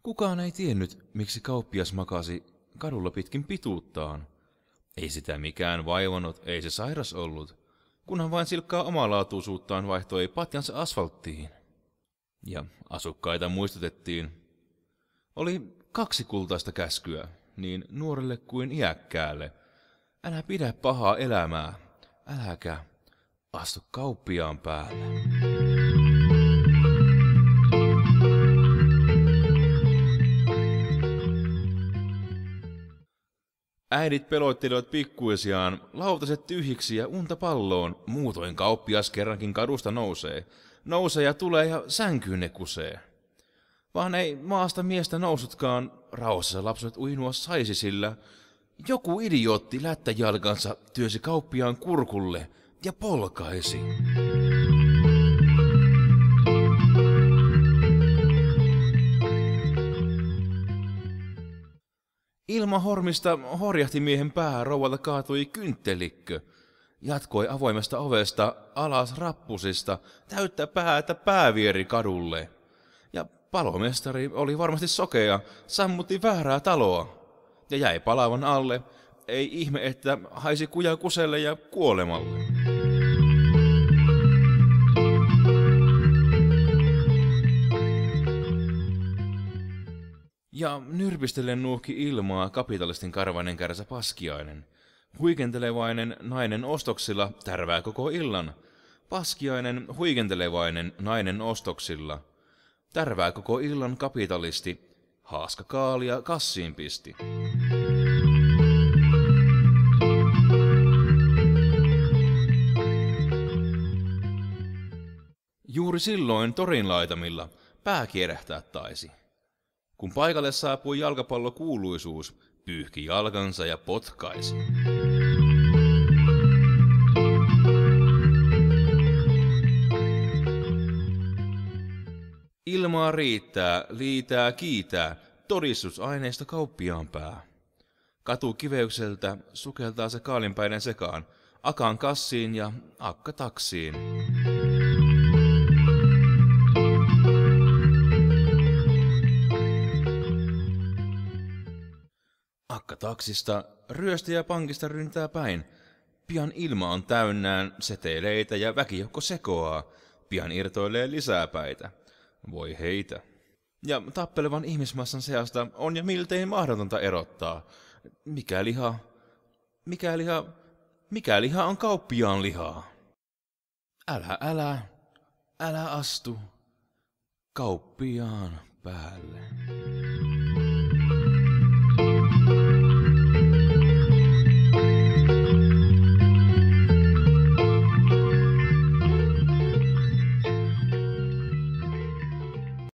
Kukaan ei tiennyt, miksi kauppias makasi kadulla pitkin pituuttaan. Ei sitä mikään vaivannut, ei se sairas ollut, kunhan vain silkkaa omalaatuisuuttaan vaihtoi patjansa asfalttiin. Ja asukkaita muistutettiin. Oli 2 kultaista käskyä, niin nuorelle kuin iäkkäälle. Älä pidä pahaa elämää, äläkä astu kauppiaan päälle. Äidit pelottelivat pikkuisiaan, lautaset tyhjiksi ja unta palloon, muutoin kauppias kerrankin kadusta nousee. Nousee ja tulee ja sänkyyn ne kusee. Vaan ei maasta miestä nousutkaan, rauhassa lapset uinua saisi, sillä joku idiootti lättäjalkansa työsi kauppiaan kurkulle ja polkaisi. Ilmahormista horjahti miehen päähän, rouvalta kaatui kynttelikkö. Jatkoi avoimesta ovesta alas rappusista, täyttä päätä päävieri kadulle. Ja palomestari oli varmasti sokea, sammutti väärää taloa ja jäi palavan alle. Ei ihme, että haisi kuja kuselle ja kuolemalle. Ja nyrpistellen nuuhki ilmaa kapitalistin karvainen kärsä Paskiainen. Huikentelevainen nainen ostoksilla tärvää koko illan. Paskiainen huikentelevainen nainen ostoksilla. Tärvää koko illan kapitalisti. Haaska kaalia kassiin pisti. Juuri silloin torin laitamilla pää kierähtää taisi. Kun paikalle saapui jalkapallokuuluisuus, pyyhki jalkansa ja potkaisi. Ilmaa riittää, liitää, kiitää, todistusaineista kauppiaan pää. Katukiveykseltä sukeltaa se kaalinpäinen sekaan, akan kassiin ja akka taksiin. Akka taksista, ryöstäjä pankista ryntää päin. Pian ilma on täynnään seteleitä ja väkijoukko sekoaa. Pian irtoilee lisää päitä. Voi heitä. Ja tappelevan ihmismassan seasta on jo miltei mahdotonta erottaa. Mikä liha on kauppiaan lihaa? Älä astu kauppiaan päälle.